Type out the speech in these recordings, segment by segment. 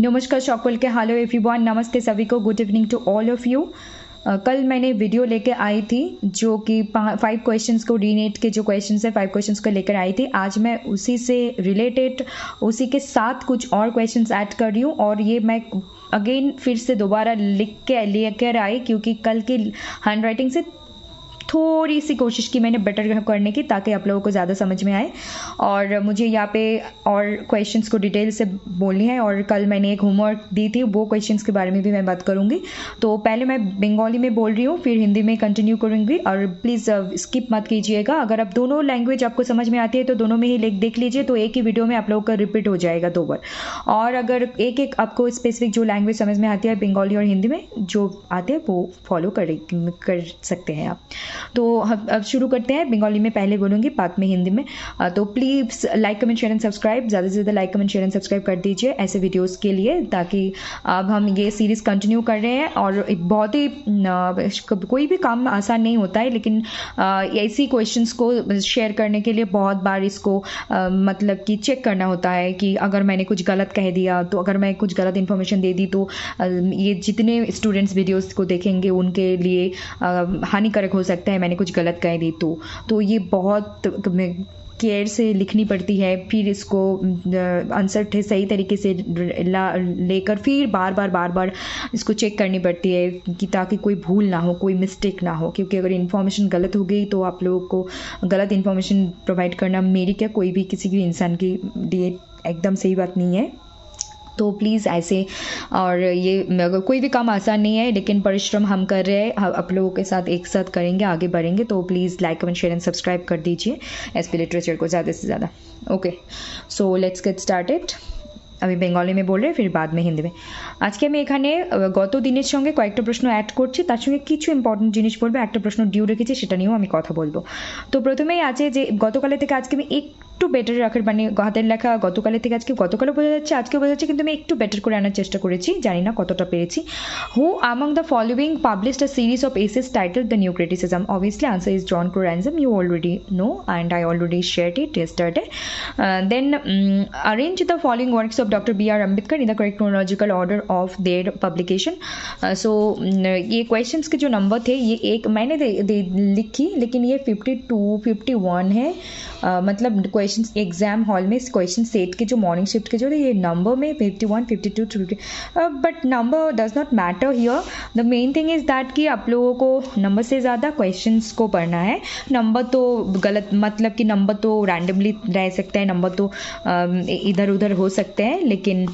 नमस्कार सकल के हेलो एवरीवन, नमस्ते सभी को, good evening to all of you. कल मैंने वीडियो लेके आई थी जो कि 5 क्वेश्चंस को रीनेट के जो क्वेश्चंस है 5 क्वेश्चंस को लेकर आई थी। आज मैं उसी से रिलेटेड उसी के साथ कुछ और क्वेश्चंस ऐड कर रही हूँ और ये मैं अगेन फिर से दोबारा लिख के लेकर आई क्योंकि कल की हैंडराइटिंग से थोड़ी सी कोशिश की मैंने बेटर करने की ताकि आप लोगों को ज़्यादा समझ में आए। और मुझे यहाँ पे और क्वेश्चंस को डिटेल से बोलनी है और कल मैंने एक होमवर्क दी थी, वो क्वेश्चंस के बारे में भी मैं बात करूँगी। तो पहले मैं बंगाली में बोल रही हूँ, फिर हिंदी में कंटिन्यू करूँगी और प्लीज़ स्किप मत कीजिएगा। अगर आप दोनों लैंग्वेज आपको समझ में आती है तो दोनों में ही देख लीजिए, तो एक ही वीडियो में आप लोगों का रिपीट हो जाएगा 2 बार। और अगर एक एक आपको स्पेसिफिक जो लैंग्वेज समझ में आती है बंगाली और हिंदी में जो आते हैं वो फॉलो कर सकते हैं आप। तो अब शुरू करते हैं। बंगाली में पहले बोलूँगी, बाद में हिंदी में। तो please like comment share and subscribe, ज़्यादा से ज़्यादा like comment share and subscribe कर दीजिए ऐसे वीडियोस के लिए, ताकि अब हम ये सीरीज़ कंटिन्यू कर रहे हैं। और एक बहुत ही कोई भी काम आसान नहीं होता है, लेकिन ऐसी क्वेश्चंस को शेयर करने के लिए बहुत बार इसको मतलब कि चेक करना होता है कि अगर मैंने कुछ गलत कह दिया, तो अगर मैं कुछ गलत इन्फॉर्मेशन दे दी तो ये जितने स्टूडेंट्स वीडियोस को देखेंगे उनके लिए हानिकारक हो सकता है मैंने कुछ गलत कह दी तो ये बहुत केयर से लिखनी पड़ती है। फिर इसको आंसर सही तरीके से लेकर फिर बार बार इसको चेक करनी पड़ती है कि ताकि कोई भूल ना हो, कोई मिस्टेक ना हो। क्योंकि अगर इन्फॉर्मेशन गलत हो गई तो आप लोगों को गलत इन्फॉर्मेशन प्रोवाइड करना मेरी क्या कोई भी किसी भी इंसान की लिए एकदम सही बात नहीं है। तो प्लीज़ ऐसे, और ये कोई भी काम आसान नहीं है, लेकिन परिश्रम हम कर रहे हैं, आप लोगों के साथ एक साथ करेंगे, आगे बढ़ेंगे। तो please like comment share and subscribe कर दीजिए एसपी लिटरेचर को ज़्यादा से ज़्यादा। Okay, so let's get started. আমি বেঙ্গলি में बोल रहे फिर बाद में हिंदी में। আজকে আমি এখানে গত দিনের সঙ্গে কয়েকটা প্রশ্ন অ্যাড করছি, তার সঙ্গে কিছু ইম্পর্টেন্ট জিনিস বলবো, একটা প্রশ্ন ডিউ রেখেছি সেটা নিয়েও আমি কথা বলবো। তো প্রথমেই আছে যে গতকালের থেকে আজকে আমি একটু বেটার রাখার, মানে হাতের লেখা গতকালের থেকে গতকালও বোঝা যাচ্ছে আজকেও বোঝা যাচ্ছে, কিন্তু আমি একটু বেটার করে আনার চেষ্টা করেছি, জানি না কতটা পেরেছি। হু among the following published a series of essays titled The New Criticism? Obviously answer is John Coranzam, you already know and I already shared it yesterday. Then arrange the following works of Dr. B.R. Ambedkar in the correct chronological order of their publication. So ये questions के जो number थे, ये एक मैंने लिखी, लेकिन ये 52 51 है। मतलब क्वेश्चंस एग्जाम हॉल में क्वेश्चन सेट के जो मॉर्निंग शिफ्ट के जो थे, ये नंबर में 51 52 50, but number does not matter here. The main thing is that कि आप लोगों को नंबर से ज़्यादा क्वेश्चंस को पढ़ना है। नंबर तो गलत, मतलब कि नंबर तो रैंडमली रह सकते हैं, नंबर तो इधर उधर हो सकते हैं, लेकिन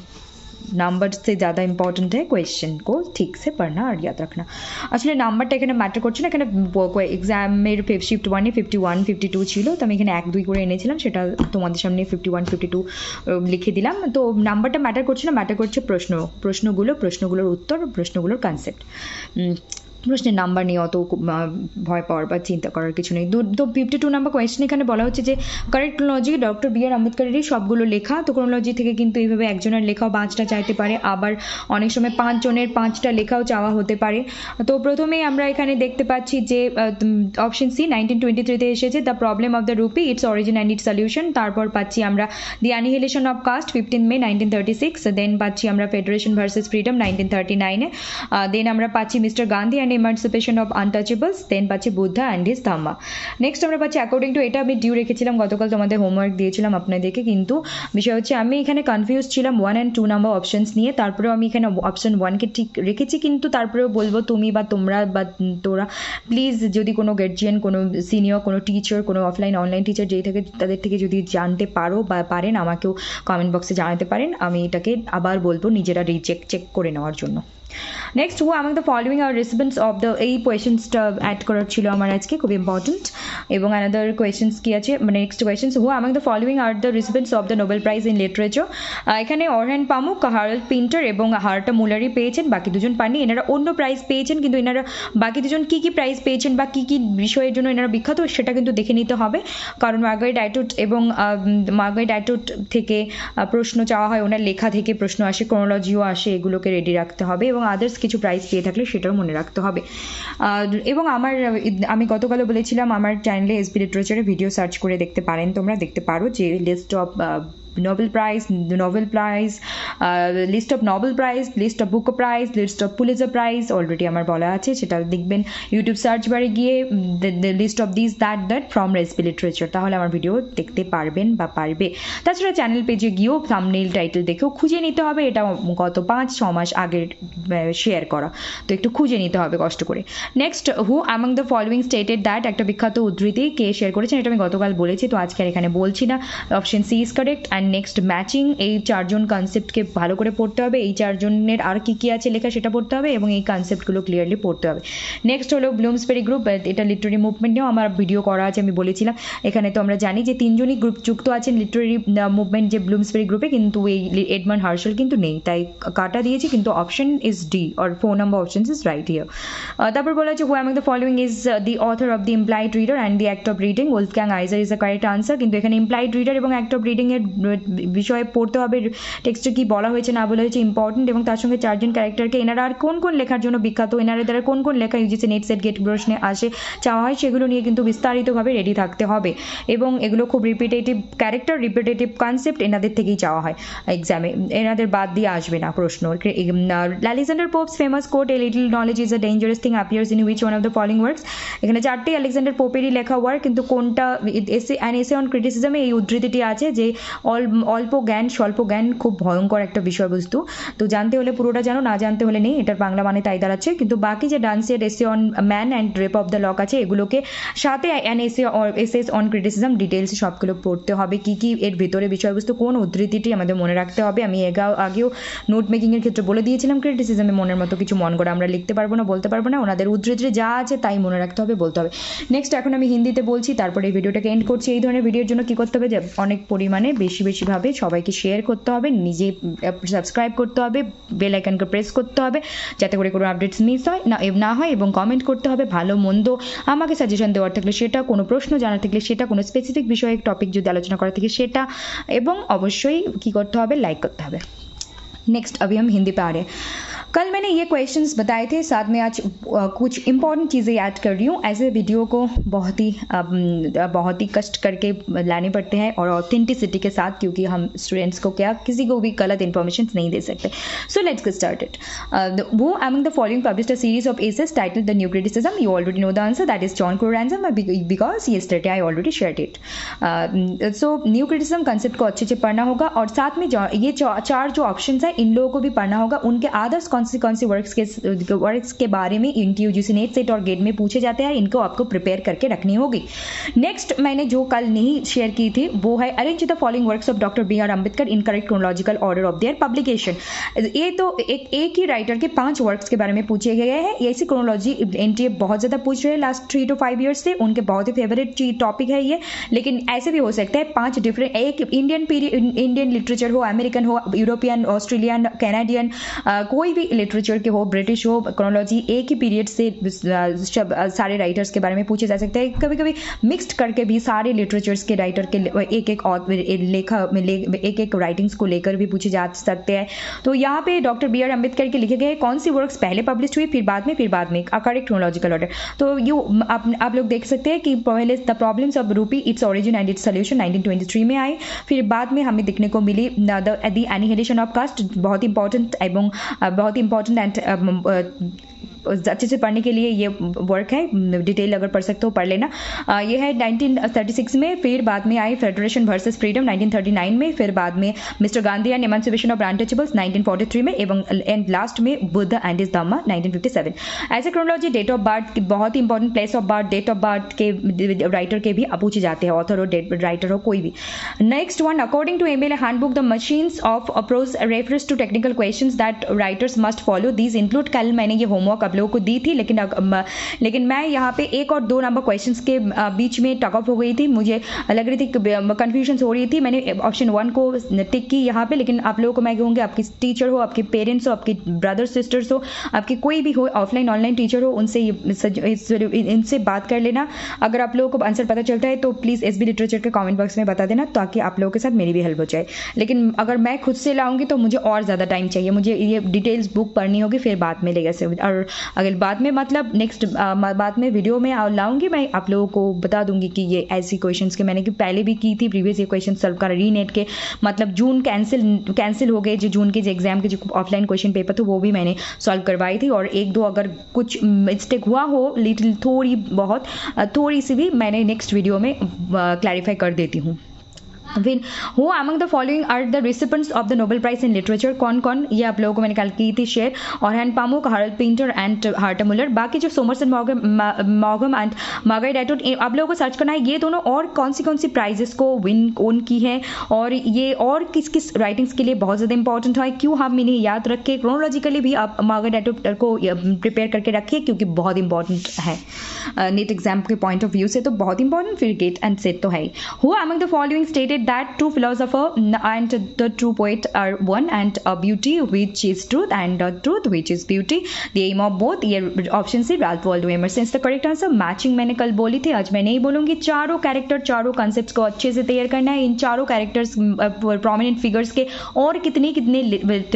নাম্বার से ज़्यादा ইম্পর্টেন্ট है কোয়েশ্চেন को ঠিক से पढ़ना और याद रखना। আসলে নাম্বারটা এখানে ম্যাটার করছে না, এখানে এক্সামের শিফট 1-এ 51 52 ছিল, তো আমি এখানে 1-2 করে এনেছিলাম, সেটা তোমাদের সামনে 51 52 লিখে দিলাম। তো নাম্বারটা ম্যাটার করছে না, ম্যাটার করছে প্রশ্নগুলোর উত্তর, প্রশ্নগুলোর কনসেপ্ট। প্রশ্নের নাম্বার নিয়ে অত ভয় পাওয়ার বা চিন্তা করার কিছু নেই। তো 52 নাম্বার কোয়েশ্চেন এখানে বলা হচ্ছে যে কারেক্ট ক্রোনোলজি ডক্টর বি আর আম্বেদকরেরই সবগুলো লেখা। তো ক্রোনোলজি থেকে কিন্তু এইভাবে একজনের লেখাও 5টা চাইতে পারে, আবার অনেক সময় 5 জনের 5টা লেখাও চাওয়া হতে পারে। তো প্রথমেই আমরা এখানে দেখতে পাচ্ছি যে অপশন সি 1923-তে এসেছে the problem of the rupee, it's origin and it's solution. তারপর পাচ্ছি আমরা দি অ্যানিহিলেশন অফ কাস্ট 15 মে 1936। দেন পাচ্ছি আমরা ফেডারেশন ভার্সেস ফ্রিডম 1939-এ। দেন আমরা পাচ্ছি mister Gandhi and emancipation of untouchables, দেন পাচ্ছি Buddha and his Dhamma. Next আমরা পাচ্ছি অ্যাকর্ডিং টু, এটা আমি ডিউ রেখেছিলাম গতকাল, তোমাদের হোমওয়ার্ক দিয়েছিলাম আপনাদেরকে, কিন্তু বিষয় হচ্ছে আমি এখানে কনফিউজ ছিলাম 1 and 2 নাম্বার অপশনস নিয়ে। তারপরেও আমি এখানে অপশন 1কে ঠিক রেখেছি, কিন্তু তারপরেও বলবো তুমি বা তোমরা বা তোরা প্লিজ যদি কোনো গার্জিয়ান, কোনো সিনিয়র, কোনো টিচার, কোনো অফলাইন অনলাইন টিচার যেই থাকে তাদের থেকে যদি জানতে পারো বা পারেন আমাকেও কমেন্ট বক্সে জানাতে পারেন, আমি এটাকে আবার বলবো নিজেরা চেক করে নেওয়ার জন্য। Next, who among the following are recipients of the, এই কোয়েশ্চেন্সটা অ্যাড করার ছিল আমার আজকে, খুব ইম্পর্টেন্ট। এবং অ্যানাদার কোয়েশ্চেন্স কি আছে, মানে next questions, who among the following are the recipients of the Nobel Prize in Literature? এখানে অরহ্যান পামুক, হারাল্ড পিন্টার এবং হার্টা মুলারই পেয়েছেন, বাকি দুজন পাননি। এনারা অন্য প্রাইজ পেয়েছেন, কিন্তু এনারা বাকি দুজন কী কী প্রাইজ পেয়েছেন বা কী কী বিষয়ের জন্য এনারা বিখ্যাত সেটা কিন্তু দেখে নিতে হবে, কারণ মার্গারেট অ্যাটউড এবং মার্গারেট অ্যাটউড থেকে প্রশ্ন চাওয়া হয়, ওনার লেখা থেকে প্রশ্ন আসে, ক্রোনোলজিও আসে, এগুলোকে রেডি রাখতে হবে এবং আদার্স কিছু প্রাইজ পেয়ে থাকলে সেটাও মনে রাখতে হবে। এবং আমি গতকালও বলেছিলাম আমার চ্যানেলে এসবি লিটারেচারে ভিডিও সার্চ করে দেখতে পারেন, তোমরা দেখতে পারো যে list of Nobel prize, list of Nobel prize, list of book prize, list of Pulitzer prize already আমার বলা আছে, সেটা দেখবেন ইউটিউব সার্চ বারে গিয়ে list of this that from recipe literature, তাহলে আমার ভিডিও দেখতে পারবেন বা পারবে। তাছাড়া চ্যানেল পেজে গিয়েও থাম্বনেইল টাইটেল দেখেও খুঁজে নিতে হবে, এটা গত 5-6 মাস আগের শেয়ার করা, তো একটু খুঁজে নিতে হবে কষ্ট করে। Next, who among the following stated that, একটা বিখ্যাত উদ্ধৃতি কে শেয়ার করেছেন, এটা আমি গতকাল বলেছি, তো আজকে আর এখানে বলছি না। Option C is correct. And next, matching, এই 4 জন কনসেপ্টকে ভালো করে পড়তে হবে, এই 4 জনের আর কি কি আছে লেখা সেটা পড়তে হবে এবং এই কনসেপ্টগুলো ক্লিয়ারলি পড়তে হবে। নেক্সট হলো ব্লুমসবেরি গ্রুপ, এটা লিটারি মুভমেন্ট নিয়েও আমার ভিডিও করা আছে, আমি বলেছিলাম। এখানে তো আমরা জানি যে 3 জনই গ্রুপ যুক্ত আছেন লিটারি মুভমেন্ট যে ব্লুমসবেরি গ্রুপে, কিন্তু এই এডমান্ড হার্শেল কিন্তু নেই, তাই কাটা দিয়েছি, কিন্তু option is D or 4 number option is right here. তারপর বলা হচ্ছে who among the following is the author of the implied reader and the act of reading, Wolfgang Iser is the correct answer, কিন্তু এখানে implied reader এবং act of reading এর বিষয়ে পড়তে হবে, টেক্সটে কি বলা হয়েছে না বলা হয়েছে ইম্পর্টেন্ট, এবং তার সঙ্গে 4 জন ক্যারেক্টারকে এনারা আর কোন কোন লেখার জন্য বিখ্যাত, এনারা দ্বারা কোন কোন লেখা ইউজিসি নেট সেট গেট প্রশ্নে আসে চাওয়া হয়, সেগুলো নিয়ে কিন্তু বিস্তারিতভাবে রেডি থাকতে হবে, এবং এগুলো খুব রিপিটেটিভ ক্যারেক্টার, রিপিটেটিভ কনসেপ্ট এনাদের থেকেই চাওয়া হয় এক্সামে, এনাদের বাদ দিয়ে আসবে না প্রশ্ন। Alexander Pope's famous quote, a little knowledge is a dangerous thing appears in which one of the following works, এখানে 4টি আলেকজান্ডার পোপেরই লেখা ওয়ার্ক, কিন্তু কোনটা এসে অন ক্রিটিসিজমে এই উদ্ধৃতিটি আছে যে অল্প জ্ঞান স্বল্প জ্ঞান খুব ভয়ঙ্কর একটা বিষয়বস্তু, তো জানতে হলে পুরোটা জানো, না জানতে হলে নেই, এটার বাংলা মানে তাই দাঁড়াচ্ছে। কিন্তু বাকি যে ডান্সের essay on man and rape of the lock আছে, এগুলোকে সাথে an essays on criticism details সবগুলো পড়তে হবে, কি কি এর ভিতরে বিষয়বস্তু, কোন উদ্ধৃতিটি আমাদের মনে রাখতে হবে। আমি আগেও নোট মেকিংয়ের ক্ষেত্রে বলে দিয়েছিলাম, ক্রিটিসিজমে মনের মতো কিছু মন করে আমরা লিখতে পারবো না, বলতে পারবো না, ওনাদের উদ্ধৃতি যা আছে তাই মনে রাখতে হবে, বলতে হবে। নেক্সট, এখন আমি হিন্দিতে বলছি, তারপরে এই ভিডিওটাকে এন্ড করছি। এই ধরনের ভিডিওর জন্য কি করতে হবে, যে অনেক পরিমাণে বেশিভাবে সবাইকে শেয়ার করতে হবে, নিজে সাবস্ক্রাইব করতে হবে, বেল আইকনকে প্রেস করতে হবে যাতে করে কোনো আপডেটস মিস না হয়, এবং কমেন্ট করতে হবে, ভালো মন্দ আমাকে সাজেশন দেওয়ার থাকলে সেটা, কোনো প্রশ্ন জানার থাকলে সেটা, কোনো স্পেসিফিক বিষয়ে টপিক যদি আলোচনা করা থাকে সেটা, এবং অবশ্যই কি করতে হবে, लाइक करते হবে। नेक्स्ट, अभी हम हिंदी पे आ रहे हैं। कल मैंने ये क्वेश्चंस बताए थे, साथ में आज कुछ इंपॉर्टेंट चीज़ें याद कर रही हूँ। ऐसे वीडियो को बहुत ही कष्ट करके लाने पड़ते हैं और ऑथेंटिसिटी के साथ, क्योंकि हम स्टूडेंट्स को क्या किसी को भी गलत इन्फॉर्मेशन नहीं दे सकते। So let's get started. Who among the following published a series of essays titled the new criticism, you already know the answer, that is John Crowe Ransom, because yesterday I already shared it. So new criticism concept को अच्छे से पढ़ना होगा, और साथ में ये 4 जो ऑप्शन है इन लोगों को भी पढ़ना होगा, उनके आदर्श कौन सी वर्क्स के बारे में यूजीसी नेट सेट और गेट में पूछे जाते हैं, इनको आपको प्रिपेयर करके रखनी होगी। नेक्स्ट, मैंने जो कल नहीं शेयर की थी वो है arrange the following works of doctor B R Ambedkar in correct chronological order of their publication. ये तो एक ही राइटर के 5 वर्क्स के बारे में पूछे गए हैं, ऐसी क्रोनोलॉजी एनटीए बहुत ज़्यादा पूछ रहे हैं लास्ट 3 to 5 ईयर्स से, उनके बहुत ही फेवरेट टॉपिक है ये, लेकिन ऐसे भी हो सकता है 5 डिफरेंट, एक इंडियन लिटरेचर हो, अमेरिकन हो, यूरोपियन, ऑस्ट्रेलियन, कैनेडियन, कोई भी लिटरेचर के हो, ब्रिटिश हो, क्रोनोलॉजी एक ही पीरियड से सारे राइटर्स के बारे में पूछे जा सकते हैं, कभी कभी मिक्सड करके भी सारे लिटरेचर्स के राइटर के एक राइटिंग्स को लेकर भी पूछे जा सकते हैं। तो यहाँ पे डॉक्टर बी आर अम्बेडकर के लिखे गए कौन सी वर्क्स पहले पब्लिश हुई, फिर बाद में करेक्ट क्रोनोलॉजिकल ऑर्डर। तो आप लोग देख सकते हैं कि पहले द प्रॉब्लम्स ऑफ रूपी, its origin and its solution 1923 में आई, फिर बाद में हमें देखने को मिली द एनिहिलेशन ऑफ कास्ट, बहुत इंपॉर्टेंट एंड अच्छे से पढ़ने के लिए ये वर्क है, डिटेल अगर पढ़ सकते हो पढ़ लेना। ये है 1936 में, फिर बाद में आई फेडरेशन वर्सेस फ्रीडम 1939 में, फिर बाद में mister Gandhi and emancipation of untouchables 1943 में, एंड लास्ट में बुद्ध एंड हिज धम्मा 1957। ऐसे क्रोनोलॉजी डेट ऑफ बर्थ, बहुत ही important place of birth, date of birth के राइटर के भी पूछे जाते हैं, ऑथर हो, राइटर हो, कोई भी। Next one, according to MLA handbook the machines of approach refers to technical questions that writers must follow, these include, कल मैंने ये होमवर्क आप लोगों को दी थी, लेकिन मैं यहाँ पे 1 और 2 नंबर क्वेश्चंस के बीच में टक ऑफ हो गई थी, मुझे लग रही थी कंफ्यूजन हो रही थी, मैंने ऑप्शन 1 को टिक की यहाँ पे, लेकिन आप लोगों को मैं कहूँगी आपकी टीचर हो, आपके पेरेंट्स हो, आपके ब्रदर सिस्टर्स हो, आपकी कोई भी हो, ऑफलाइन ऑनलाइन टीचर हो, उनसे इनसे बात कर लेना। अगर आप लोगों को आंसर पता चलता है तो प्लीज़ एसबी लिटरेचर के कमेंट बॉक्स में बता देना, ताकि आप लोगों के साथ मेरी भी हेल्प हो जाए। लेकिन अगर मैं खुद से लाऊंगी तो मुझे और ज़्यादा टाइम चाहिए, मुझे ये डिटेल्स बुक पढ़नी होगी, फिर बाद में लेगा से, और अगर बाद में मतलब नेक्स्ट बाद में वीडियो में लाऊंगी, मैं आप लोगों को बता दूंगी कि ये ऐसी क्वेश्चंस के मैंने कि पहले भी की थी प्रीवियस ये क्वेश्चन सॉल्व कर रीनेट के, मतलब जून कैंसिल हो गए जो जून के जो एग्जाम के जो ऑफलाइन क्वेश्चन पेपर थे वो भी मैंने सॉल्व करवाई थी, और एक दो अगर कुछ मिस्टेक हुआ हो लिटिल थोड़ी सी भी मैंने नेक्स्ट वीडियो में क्लैरिफाई कर देती हूँ। फिर who among the following are the recipients of the Nobel prize in literature, कौन कौन, ये आप लोगों को मैंने कल की थी शेयर, और हैंड पामुक, हार्ल्ड पिंटर एंड हार्टा मुलर। बाकी जो सोमरसन मॉगम एंड मार्गारेट एटवुड, आप लोगों को सर्च करना है ये दोनों और कौन सी प्राइजेस को विन की है, और ये और किस किस राइटिंग्स के लिए बहुत ज़्यादा इंपॉर्टेंट है, क्यों हम इन्हें याद रखें, क्रोनोलॉजिकली भी आप मार्गारेट एटवुड को प्रिपेयर करके रखिए क्योंकि बहुत इंपॉर्टेंट है नीट एग्जाम के पॉइंट ऑफ व्यू से, तो बहुत इंपॉर्टेंट। फिर गेट एंड सेट तो है ही। Who among the following stated that true philosopher and the true poet are one, and a beauty which is truth and a truth which is beauty, the aim of both, ये option C Ralph Waldo Emerson the correct answer. Matching मैंने कल बोली थी, आज मैं नहीं बोलूंगी। चारों कैरेक्टर चारों कॉन्सेप्ट्स को अच्छे से तैयार करना है, इन चारों कैरेक्टर्स प्रोमिनेंट फिगर्स के और कितने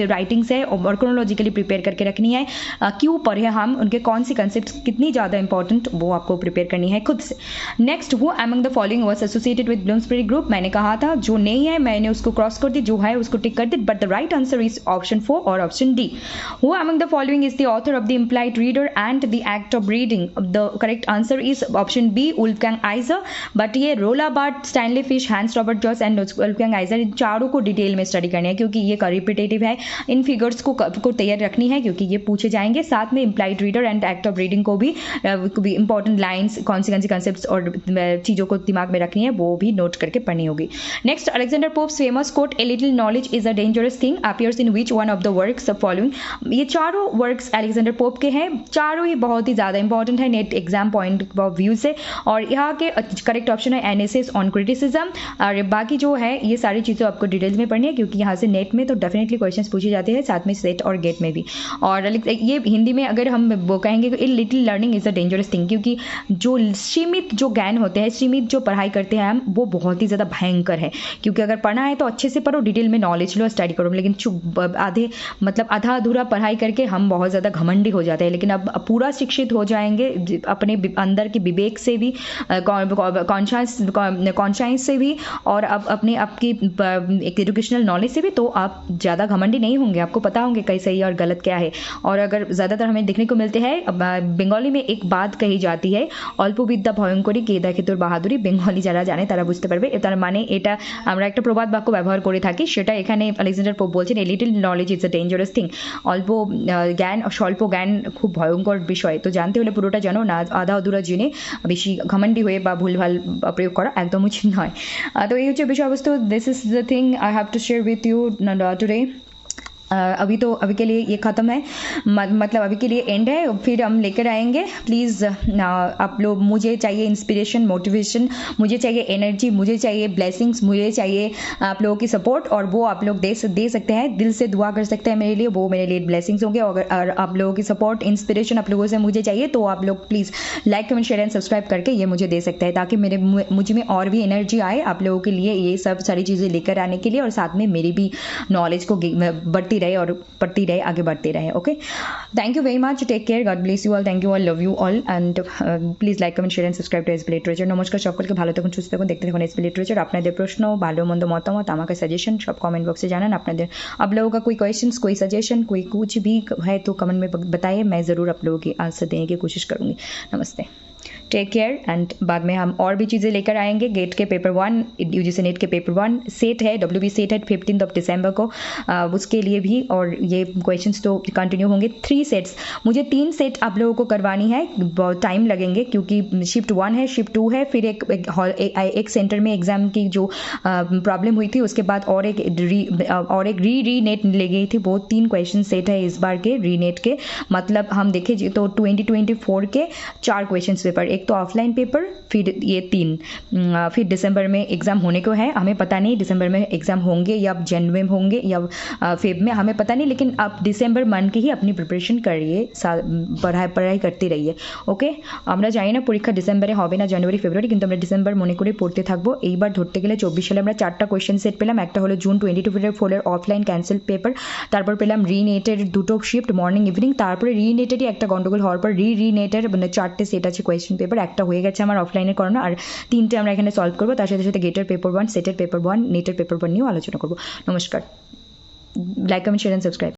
राइटिंग्स है और क्रोनोलॉजिकली प्रिपेयर करके रखनी है, क्यों पढ़े हम, उनके कौन सी कॉन्सेप्ट्स कितनी ज़्यादा इंपॉर्टेंट वो आपको प्रिपेयर करनी है खुद से। Next, who among the following was associated with Bloomsbury group, मैंने कहा था जो नहीं है मैंने उसको क्रॉस कर दी, जो है उसको टिक कर दी, but the right answer is option 4 और option D. Who among the following is the author of the implied reader and the act of reading, the correct answer is option B Wolfgang Iser, but ये रोला Barthes, Stanley Fish, Hans Robert Jauss and Wolfgang Iser, इन चारों को detail में study करनी है क्योंकि ये रिपीटेटिव है, इन फिगर्स को तैयार रखनी है क्योंकि ये पूछे जाएंगे। साथ में implied reader and act of reading को भी इंपॉर्टेंट लाइन्स कौन सी कॉन्सेप्ट्स और चीज़ों को दिमाग में रखनी है वो भी नोट करके पढ़नी होगी। Next, Alexander pops famous quote, a little knowledge is a dangerous thing, appears in which one of the works of following, ये चारों वर्क्स अलेक्जेंडर पोप के हैं, चारों ही बहुत ही ज़्यादा इंपॉर्टेंट है net exam point of view से, और यहाँ के करेक्ट ऑप्शन है एनालिसिस ऑन क्रिटिसिज्म, और बाकी जो है ये सारी चीज़ें आपको डिटेल्स में पढ़नी है क्योंकि यहाँ से नेट में तो डेफिनेटली क्वेश्चंस पूछे जाते हैं, साथ में सेट और गेट में भी। और ये हिंदी में अगर हम वो कहेंगे कि little learning is a dangerous thing, क्योंकि जो सीमित जो ज्ञान होते हैं, सीमित जो पढ़ाई करते हैं हम, वो बहुत ही ज़्यादा भयंकर है, क्योंकि अगर पढ़ना है तो अच्छे से पढ़ो, डिटेल में नॉलेज लो, स्टडी करो, लेकिन आधा अधूरा पढ़ाई करके हम बहुत ज़्यादा घमंडी हो जाते हैं। लेकिन अब पूरा शिक्षित हो जाएंगे अपने अंदर के विवेक से भी, कॉन्शियस से भी, और अब अपने आपकी एक एजुकेशनल नॉलेज से भी, तो आप ज़्यादा घमंडी नहीं होंगे, आपको पता होंगे कहीं सही और गलत क्या है। और अगर ज़्यादातर हमें देखने को मिलते हैं, बंगाली में एक बात कही जाती है, अल्प विद्या भयंकरी केदा खेतुर बाहादुरी, बेंगली যারা জানে তারা বুঝতে পারবে, তার মানে এটা আমরা একটা প্রবাদ বাক্য ব্যবহার করে থাকি, সেটা এখানে আলেকজান্ডার পোপ বলছেন, এ little knowledge is a dangerous thing, অল্প জ্ঞান, স্বল্প জ্ঞান খুব ভয়ঙ্কর বিষয়, তো জানতে হলে পুরোটা জানো না, আধা অধুরা জেনে বেশি ঘমন্ডি হয়ে বা ভুলভাল প্রয়োগ করা একদম উচিত নয়। তো এই হচ্ছে বিষয়বস্তু, this is the thing I have to share with you today. अभी के लिए ये ख़त्म है, मतलब अभी के लिए एंड है, फिर हम लेकर आएंगे। प्लीज़ आप लोग, मुझे चाहिए इंस्पिरेशन, मोटिवेशन, मुझे चाहिए एनर्जी, मुझे चाहिए ब्लेसिंग्स, मुझे चाहिए आप लोगों की सपोर्ट, और वो आप लोग दे सकते हैं, दिल से दुआ कर सकते हैं मेरे लिए, वो मेरे लिए ब्लेसिंग्स होंगे। और आप लोगों की सपोर्ट, इंस्पिरेशन आप लोगों से मुझे चाहिए, तो आप लोग please like, comment, share and subscribe करके ये मुझे दे सकते हैं, ताकि मुझ में और भी एनर्जी आए आप लोगों के लिए ये सब सारी चीज़ें लेकर आने के लिए, और साथ में मेरी भी नॉलेज को बढ़ती रहे और पढ़ती रहे, आगे बढ़ते रहे। Okay, thank you very much, take care, God bless you all, thank you all, love you all, and please like, comment, share and subscribe to SB literature. নমস্কার সকলকে, ভালো থাকুন, সুস্থ থাকুন, দেখতে থাকুন এসবি লিটারেচার। আপনাদের প্রশ্ন, ভালো মন্দ মতামত, আমাকে সাজেশন সব কমেंट बॉक्स से জানান। আপনাদের आप लोगों का कोई क्वेश्चंस, कोई सजेशन, कोई कुछ भी है तो कमेंट में बताइए, मैं ज़रूर आप लोगों की आंसर देने की कोशिश करूँगी। नमस्ते, टेक केयर, एंड बाद में हम और भी चीज़ें लेकर आएंगे। गेट के पेपर 1, यूजीसी नेट के पेपर 1 सेट है, WB सेट है 15 दिसंबर को, उसके लिए भी, और ये क्वेश्चंस तो कंटिन्यू होंगे। 3 सेट्स, मुझे 3 सेट आप लोगों को करवानी है, बहुत टाइम लगेंगे क्योंकि शिफ्ट 1 है, शिफ्ट 2 है, फिर एक सेंटर में एग्ज़ाम की जो प्रॉब्लम हुई थी, उसके बाद और एक री नेट ले गई थी, वो 3 क्वेश्चन सेट है इस बार के री नेट के। मतलब हम देखें तो 2024 के 4 क्वेश्चन पेपर, एक तो ऑफलाइन पेपर, फिर ये 3, फिर दिसंबर में एग्ज़ाम होने को है, हमें पता नहीं दिसंबर में एग्ज़ाम होंगे या जनवरी में होंगे या फेब में, हमें पता नहीं, लेकिन आप डिसेंबर मंथ की ही अपनी प्रिपारेशन करिए, पढ़ाई करते रहिए। ওকে, আমরা জানি না পরীক্ষা ডিসেম্বরে হবে না জানুয়ারি ফেব্রুয়ারি, কিন্তু আমরা ডিসেম্বর মনে করে পড়তে থাকবো। এইবার ধরতে গেলে 24 সালে আমরা 4টা কোয়েশ্চেন সেট পেলাম। একটা হলো জুন 2024 অফলাইন ক্যান্সেল পেপার, তারপর পেলাম রিনেটের 2টো শিফট মর্নিং ইভিনিং, তারপরে রিনেটেরই একটা গন্ডগোল হওয়ার পর রিনেটের মানে 4টে সেট আছে কোয়েশ্চেন পেপার, একটা হয়ে গেছে আমার অফলাইনে করানো, আর 3টে আমরা এখানে সলভ করবো। তার সাথে সাথে গেটের পেপার 1, সেটের পেপার 1, নেটের পেপার 1 নিয়েও আলোচনা করবো। নমস্কার, like comment share and subscribe.